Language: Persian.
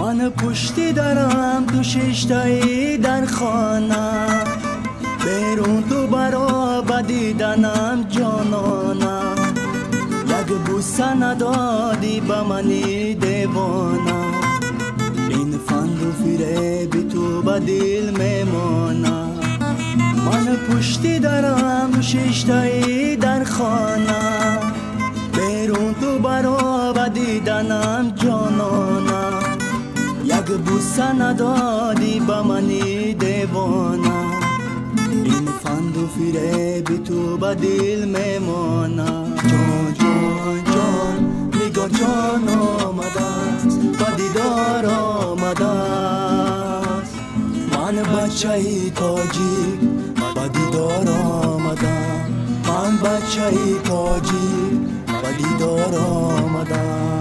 من پشتی دارم تو ششتایی در خانه، بیرون تو برا بدیدنم جانانه. یک بوسه ندادی به منی دیوانه، این فند و فریب تو به دل میمانه. من پشتی دارم ششتایی در خانه، بیرون تو برا بدیدنم جانانه. یک بوسه ندادی به منی دیوانه، این فند و فریب تو به دل میمانه. جان جان جان نگاه جان آمده است، به دیدار آمده است. من بچه تاجیک به دیدار آمدم، من بچه تاجیک به دیدار آمدم.